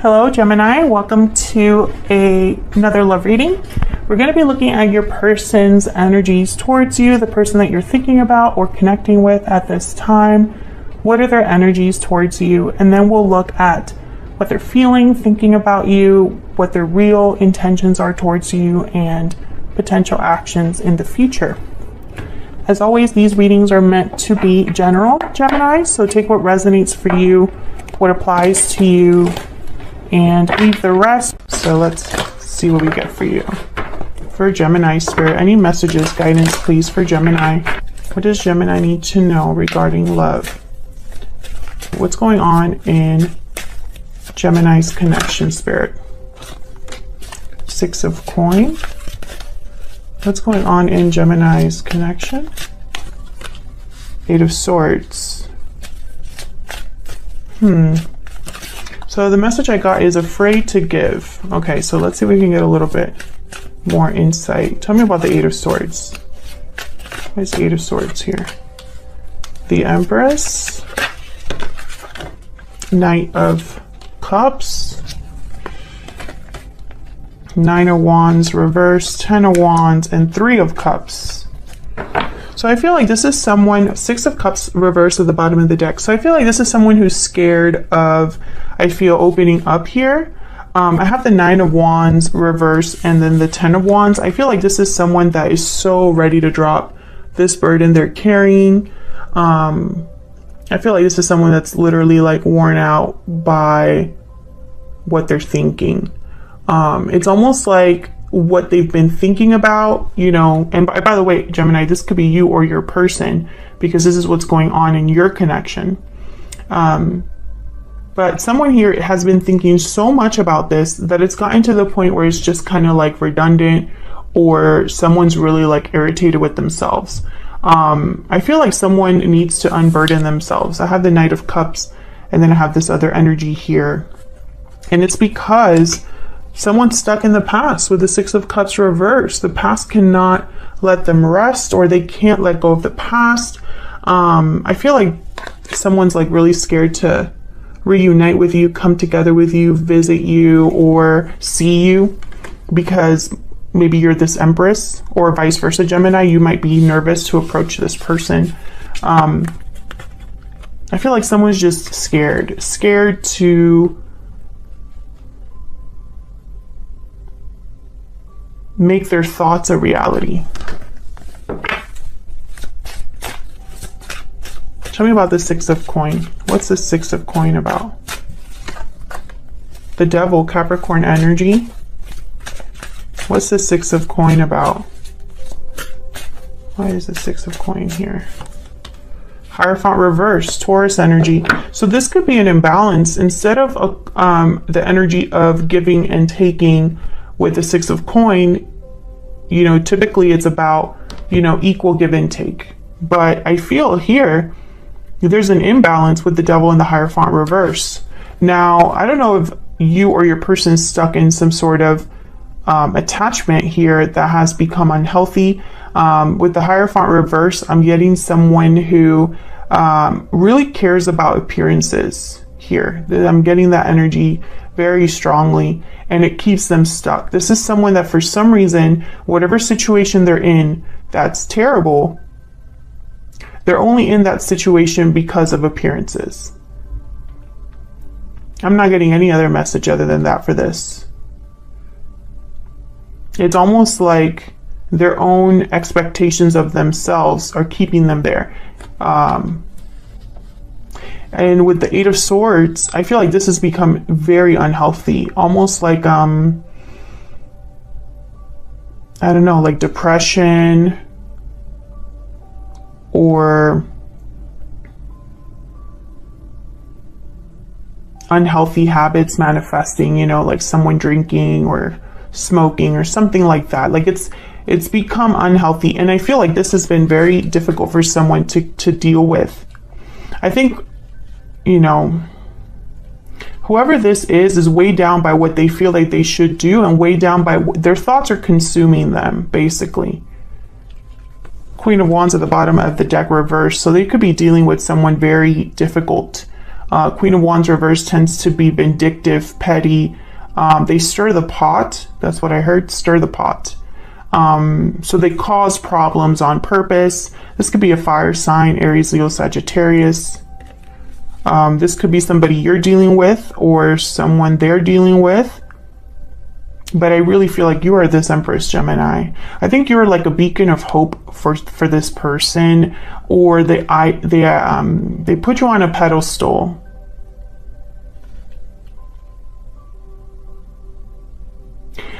Hello Gemini, welcome to another love reading. We're going to be looking at your person's energies towards you, the person that you're thinking about or connecting with at this time. What are their energies towards you? And then we'll look at what they're feeling, thinking about you, what their real intentions are towards you, and potential actions in the future. As always, these readings are meant to be general, Gemini, so take what resonates for you, what applies to you, and leave the rest. So let's see what we get for you. For Gemini Spirit, any messages, guidance, please, for Gemini. What does Gemini need to know regarding love? What's going on in Gemini's connection, Spirit? Six of Coins. What's going on in Gemini's connection? Eight of Swords. So the message I got is afraid to give. Okay, so let's see if we can get a little bit more insight. Tell me about the Eight of Swords. What is the Eight of Swords here? The Empress. Knight of Cups. Nine of Wands reversed, 10 of Wands, and 3 of Cups. So I feel like this is someone, 6 of Cups reversed at the bottom of the deck. So I feel like this is someone who's scared of, I feel, opening up here. I have the 9 of Wands reversed and then the 10 of Wands. I feel like this is someone that is so ready to drop this burden they're carrying. I feel like this is someone that's literally like worn out by what they're thinking. It's almost like what they've been thinking about, you know, and by the way, Gemini, this could be you or your person, because this is what's going on in your connection. But someone here has been thinking so much about this that it's gotten to the point where it's just kind of like redundant, or someone's really like irritated with themselves. I feel like someone needs to unburden themselves. I have the Knight of Cups and then I have this other energy here. And it's because someone's stuck in the past with the 6 of Cups reversed. The past cannot let them rest, or they can't let go of the past. I feel like someone's like really scared to reunite with you, come together with you, visit you, or see you, because maybe you're this Empress, or vice versa, Gemini. You might be nervous to approach this person. I feel like someone's just scared to make their thoughts a reality. Tell me about the 6 of Coin. What's the 6 of Coin about? The Devil, Capricorn energy. What's the 6 of Coin about? Why is the 6 of Coin here? Hierophant reverse, Taurus energy. So this could be an imbalance. Instead of the energy of giving and taking with the 6 of Coin, you know, typically it's about, you know, equal give and take. But I feel here there's an imbalance with the Devil and the Hierophant reverse. Now, I don't know if you or your person's stuck in some sort of attachment here that has become unhealthy. With the Hierophant reverse, I'm getting someone who really cares about appearances here. I'm getting that energy very strongly, and it keeps them stuck. This is someone that for some reason, whatever situation they're in that's terrible, they're only in that situation because of appearances. I'm not getting any other message other than that for this. It's almost like their own expectations of themselves are keeping them there. And with the 8 of Swords, I feel like this has become very unhealthy. Almost like, I don't know, like depression, or unhealthy habits manifesting, you know, like someone drinking or smoking or something like that. Like it's become unhealthy. And I feel like this has been very difficult for someone to deal with. I think, you know, whoever this is weighed down by what they feel like they should do, and weighed down by their thoughts are consuming them, basically. Queen of Wands at the bottom of the deck reversed. So they could be dealing with someone very difficult. Queen of Wands reverse tends to be vindictive, petty. They stir the pot. That's what I heard, stir the pot. So they cause problems on purpose. This could be a fire sign, Aries, Leo, Sagittarius. This could be somebody you're dealing with or someone they're dealing with. But I really feel like you are this Empress, Gemini. I think you're like a beacon of hope for this person, or they put you on a pedestal.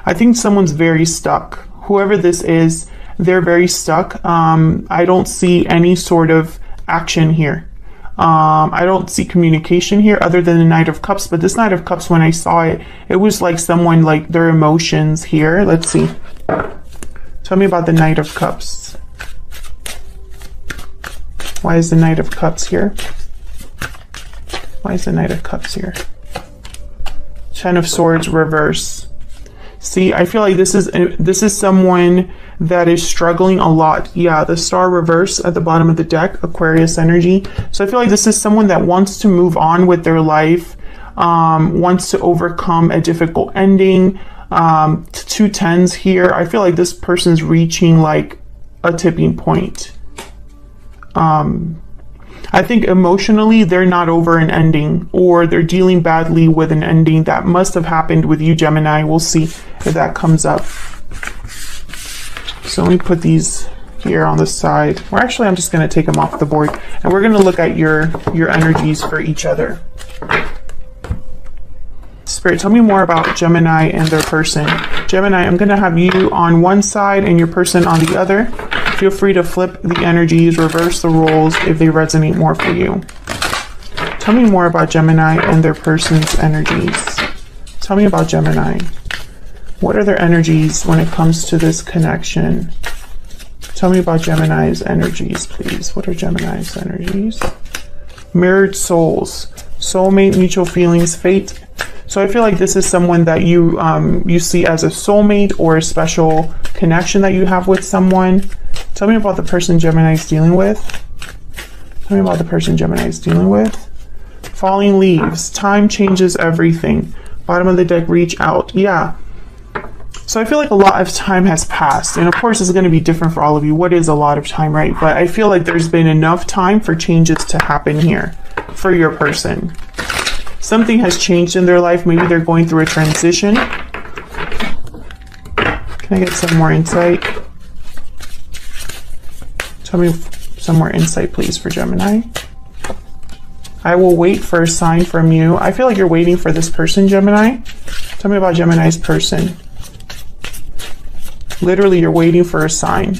I think someone's very stuck. Whoever this is, they're very stuck. I don't see any sort of action here. I don't see communication here other than the Knight of Cups, but this Knight of Cups, when I saw it, it was like someone, like their emotions here. Let's see. Tell me about the Knight of Cups. Why is the Knight of Cups here? Why is the Knight of Cups here? Ten of Swords reverse. See, I feel like this is someone that is struggling a lot. Yeah, the Star reverse at the bottom of the deck, Aquarius energy. So I feel like this is someone that wants to move on with their life, wants to overcome a difficult ending. 2 tens here. I feel like this person's reaching like a tipping point. I think emotionally they're not over an ending, or they're dealing badly with an ending that must have happened with you, Gemini. We'll see if that comes up. So let me put these here on the side. Or actually, I'm just going to take them off the board, and we're going to look at your energies for each other. Spirit, tell me more about Gemini and their person. Gemini, I'm going to have you on one side and your person on the other. Feel free to flip the energies, reverse the roles if they resonate more for you. Tell me more about Gemini and their person's energies. Tell me about Gemini. What are their energies when it comes to this connection? Tell me about Gemini's energies, please. What are Gemini's energies? Mirrored souls, soulmate, mutual feelings, fate. So I feel like this is someone that you see as a soulmate or a special connection that you have with someone. Tell me about the person Gemini is dealing with. Tell me about the person Gemini is dealing with. Falling leaves. Time changes everything. Bottom of the deck, reach out. Yeah. So I feel like a lot of time has passed. And of course, it's going to be different for all of you. What is a lot of time, right? But I feel like there's been enough time for changes to happen here for your person. Something has changed in their life. Maybe they're going through a transition. Can I get some more insight? Tell me some more insight, please, for Gemini. I will wait for a sign from you. I feel like you're waiting for this person, Gemini. Tell me about Gemini's person. Literally, you're waiting for a sign.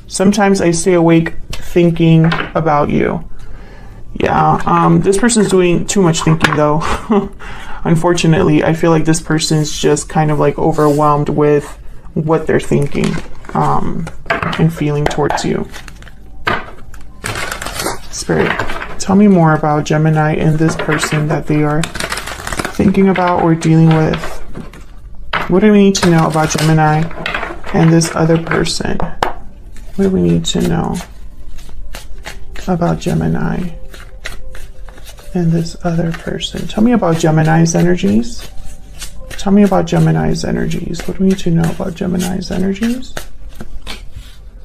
Sometimes I stay awake thinking about you. Yeah, this person's doing too much thinking, though. Unfortunately, I feel like this person's just kind of like overwhelmed with what they're thinking and feeling towards you. Spirit, tell me more about Gemini and this person that they are thinking about or dealing with. What do we need to know about Gemini and this other person? What do we need to know about Gemini and this other person? Tell me about Gemini's energies. Tell me about Gemini's energies. What do we need to know about Gemini's energies?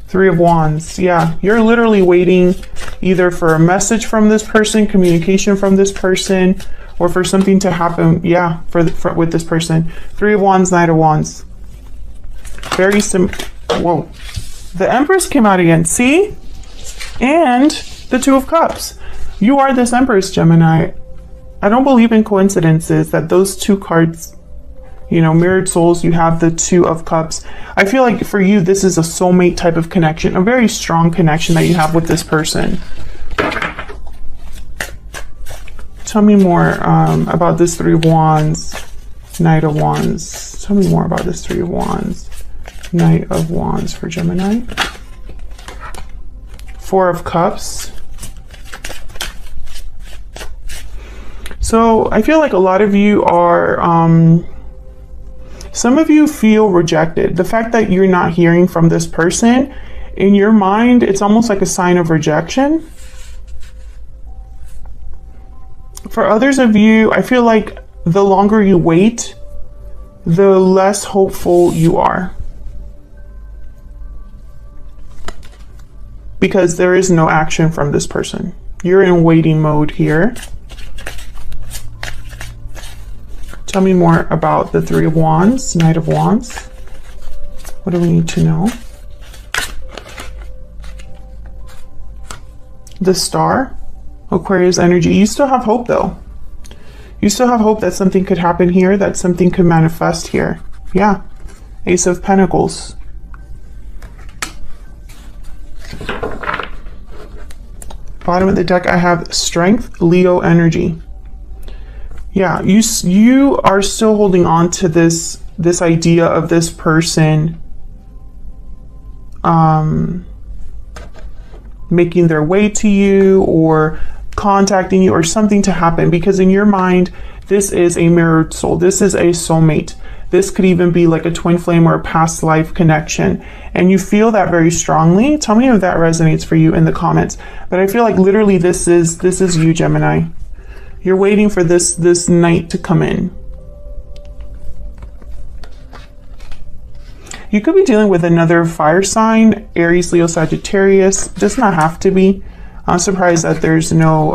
3 of Wands. Yeah, you're literally waiting either for a message from this person, communication from this person, or for something to happen. Yeah, with this person. 3 of Wands, Knight of Wands. Very whoa. The Empress came out again. See? And the 2 of Cups. You are this Empress, Gemini. I don't believe in coincidences that those 2 cards, you know, mirrored souls, you have the 2 of Cups. I feel like for you, this is a soulmate type of connection, a very strong connection that you have with this person. Tell me more about this 3 of Wands, Knight of Wands. Tell me more about this 3 of Wands, Knight of Wands for Gemini. 4 of Cups. So I feel like a lot of you are, some of you feel rejected. The fact that you're not hearing from this person, in your mind, it's almost like a sign of rejection. For others of you, I feel like the longer you wait, the less hopeful you are. Because there is no action from this person. You're in waiting mode here. Tell me more about the Three of Wands, Knight of Wands. What do we need to know? The Star, Aquarius energy. You still have hope though. You still have hope that something could happen here, that something could manifest here. Yeah. Ace of Pentacles. Bottom of the deck, I have Strength, Leo energy. Yeah, you are still holding on to this idea of this person making their way to you or contacting you or something to happen, because in your mind, this is a mirrored soul. This is a soulmate. This could even be like a twin flame or a past life connection. And you feel that very strongly. Tell me if that resonates for you in the comments. But I feel like literally this is you, Gemini. You're waiting for this night to come in. You could be dealing with another fire sign, Aries, Leo, Sagittarius. Does not have to be. I'm surprised that there's no,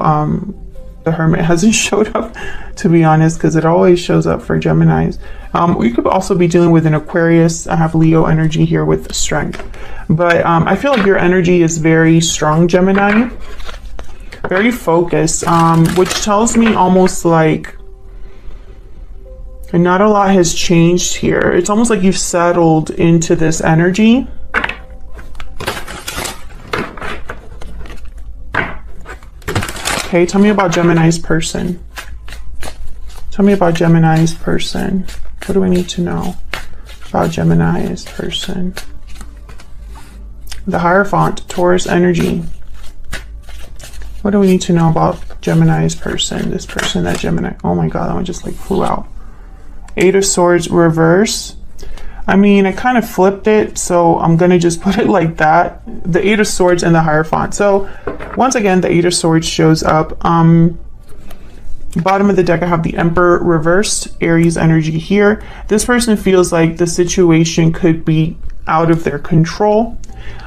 the Hermit hasn't showed up, to be honest, because it always shows up for Geminis. You could also be dealing with an Aquarius. I have Leo energy here with Strength. But I feel like your energy is very strong, Gemini. Very focused, which tells me almost like not a lot has changed here. It's almost like you've settled into this energy. Okay, tell me about Gemini's person. Tell me about Gemini's person. What do I need to know about Gemini's person? The Hierophant, Taurus energy. What do we need to know about Gemini's person? This person, that Gemini. Oh my God, that one just like flew out. Eight of Swords reverse. I mean, I kind of flipped it, so I'm going to just put it like that. The Eight of Swords and the Hierophant. So once again, the Eight of Swords shows up. Bottom of the deck, I have the Emperor reversed, Aries energy here. This person feels like the situation could be out of their control.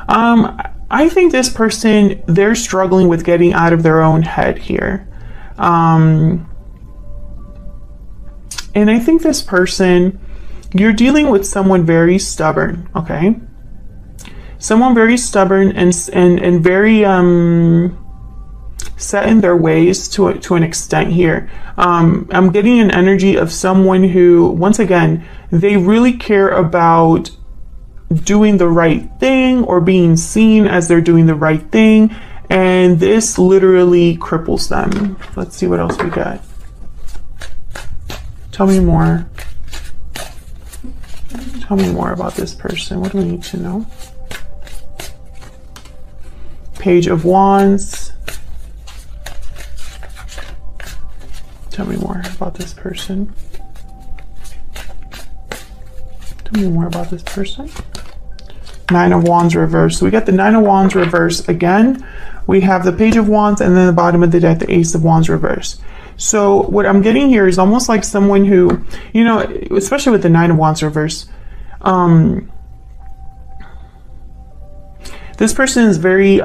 I think this person, they're struggling with getting out of their own head here. And I think this person, you're dealing with someone very stubborn, okay? Someone very stubborn and very set in their ways to an extent here. I'm getting an energy of someone who, once again, they really care about doing the right thing or being seen as they're doing the right thing, and this literally cripples them. Let's see what else we got. Tell me more. Tell me more about this person. What do we need to know? Page of Wands. Tell me more about this person. Tell me more about this person. Nine of Wands reverse. So we got the Nine of Wands reverse again. We have the Page of Wands, and then the bottom of the deck, the Ace of Wands reverse. So what I'm getting here is almost like someone who, you know, especially with the Nine of Wands reverse, this person is very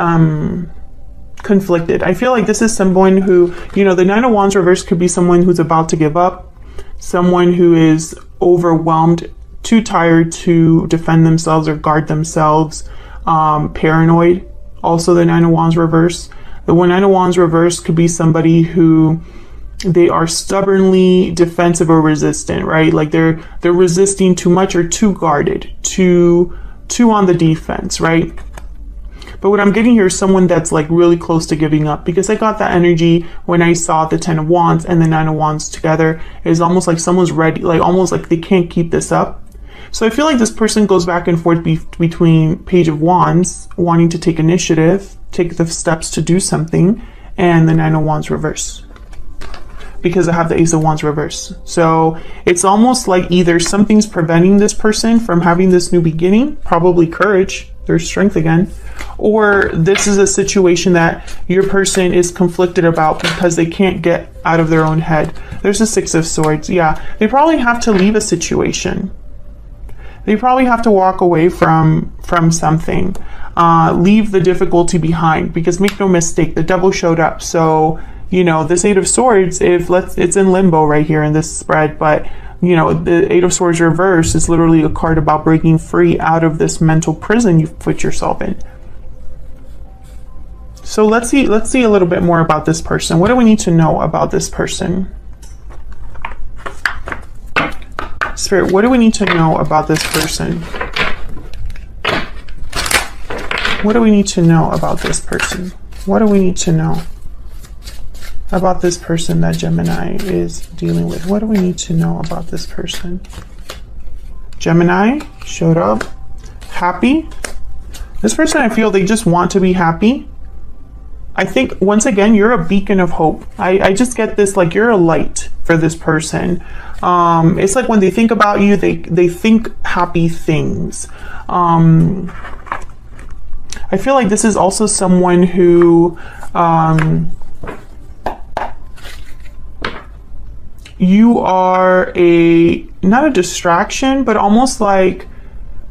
conflicted. I feel like this is someone who, you know, the Nine of Wands reverse could be someone who's about to give up, someone who is overwhelmed, too tired to defend themselves or guard themselves, paranoid. Also the Nine of Wands reverse. The Nine of Wands reverse could be somebody who they are stubbornly defensive or resistant, right? Like they're resisting too much or too guarded, too on the defense, right? But what I'm getting here is someone that's like really close to giving up, because I got that energy when I saw the Ten of Wands and the Nine of Wands together. It's almost like someone's ready, like almost like they can't keep this up. So I feel like this person goes back and forth between Page of Wands, wanting to take initiative, take the steps to do something, and the Nine of Wands reverse, because I have the Ace of Wands reverse. So it's almost like either something's preventing this person from having this new beginning, probably courage, There's strength again. Or this is a situation that your person is conflicted about because they can't get out of their own head. There's a Six of Swords. Yeah, they probably have to leave a situation. They probably have to walk away from something. Leave the difficulty behind, because make no mistake, the devil showed up. So, you know, this Eight of Swords, it's in limbo right here in this spread, but you know, the Eight of Swords reverse is literally a card about breaking free out of this mental prison you've put yourself in. So let's see a little bit more about this person. What do we need to know about this person? Spirit, what do we need to know about this person? What do we need to know about this person? What do we need to know about this person that Gemini is dealing with? What do we need to know about this person? Gemini showed up. Happy. This person, I feel they just want to be happy. I think, once again, you're a beacon of hope. I just get this, like, you're a light for this person. It's like when they think about you, they think happy things. I feel like this is also someone who you are not a distraction, but almost like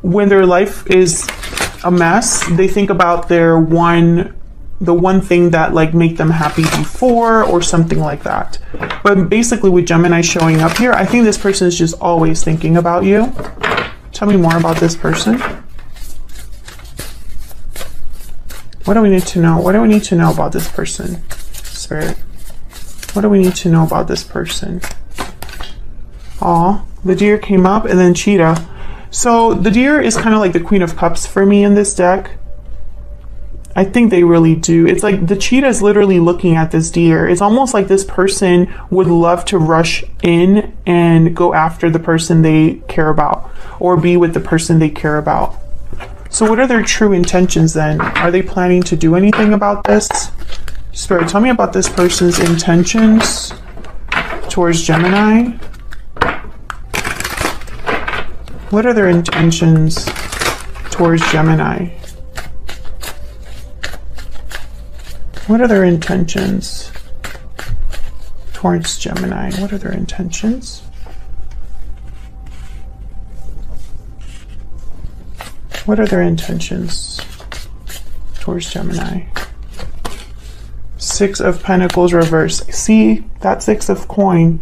when their life is a mess, they think about the one thing that like make them happy before, or something like that. But basically with Gemini showing up here, I think this person is just always thinking about you. Tell me more about this person. What do we need to know? What do we need to know about this person, Spirit? What do we need to know about this person? Aw, the Deer came up, and then Cheetah. So the Deer is kind of like the Queen of Cups for me in this deck. I think they really do. It's like the Cheetah is literally looking at this Deer. It's almost like this person would love to rush in and go after the person they care about, or be with the person they care about. So what are their true intentions then? Are they planning to do anything about this? Spirit, tell me about this person's intentions towards Gemini. What are their intentions towards Gemini? What are their intentions towards Gemini? What are their intentions? What are their intentions towards Gemini? Six of Pentacles reverse. See, that Six of Coin.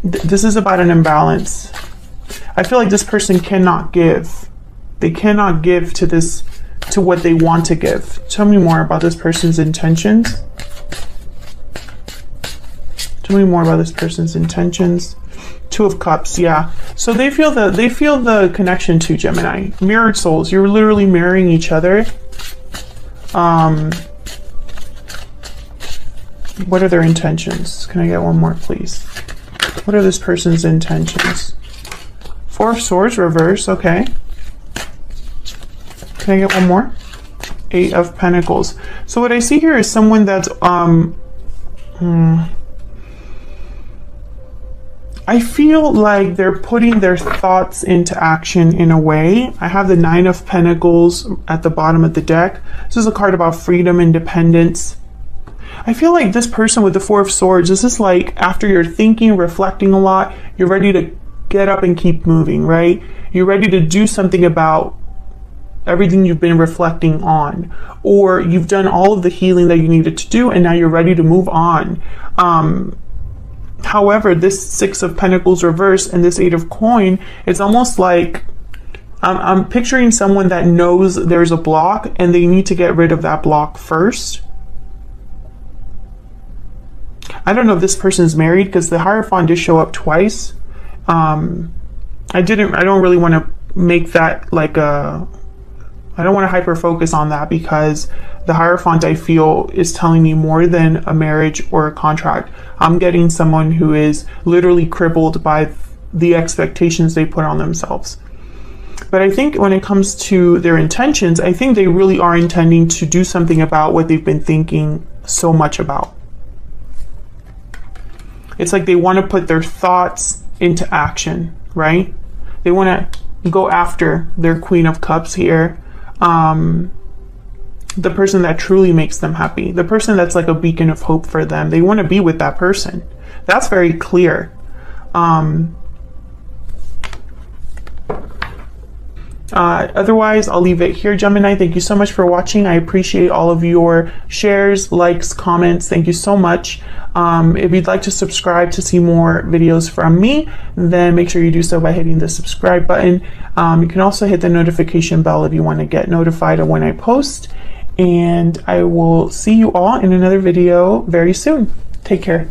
This is about an imbalance. I feel like this person cannot give. They cannot give to what they want to give. Tell me more about this person's intentions. Tell me more about this person's intentions. Two of Cups, yeah. So they feel the connection to Gemini. Mirrored souls. You're literally mirroring each other. What are their intentions? Can I get one more, please? What are this person's intentions? Four of Swords reverse, okay. Can I get one more? Eight of Pentacles. So what I see here is someone that's I feel like they're putting their thoughts into action in a way. I have the Nine of Pentacles at the bottom of the deck. This is a card about freedom, independence. I feel like this person with the Four of Swords, this is like after you're thinking, reflecting a lot, you're ready to get up and keep moving, right? You're ready to do something about everything you've been reflecting on, or you've done all of the healing that you needed to do, and now you're ready to move on. However, this Six of Pentacles reverse and this Eight of Coin, it's almost like I'm picturing someone that knows there's a block and they need to get rid of that block first. I don't know if this person's married, because the Hierophant did show up twice. I don't really want to make that like I don't want to hyper focus on that, because the Hierophant, I feel, is telling me more than a marriage or a contract. I'm getting someone who is literally crippled by the expectations they put on themselves. But I think when it comes to their intentions, I think they really are intending to do something about what they've been thinking so much about. It's like they want to put their thoughts into action, right? They want to go after their Queen of Cups here. The person that truly makes them happy, the person that's like a beacon of hope for them. They want to be with that person. That's very clear. Otherwise, I'll leave it here, Gemini. Thank you so much for watching. I appreciate all of your shares, likes, comments. Thank you so much. If you'd like to subscribe to see more videos from me, then make sure you do so by hitting the subscribe button. You can also hit the notification bell if you want to get notified of when I post. And I will see you all in another video very soon. Take care.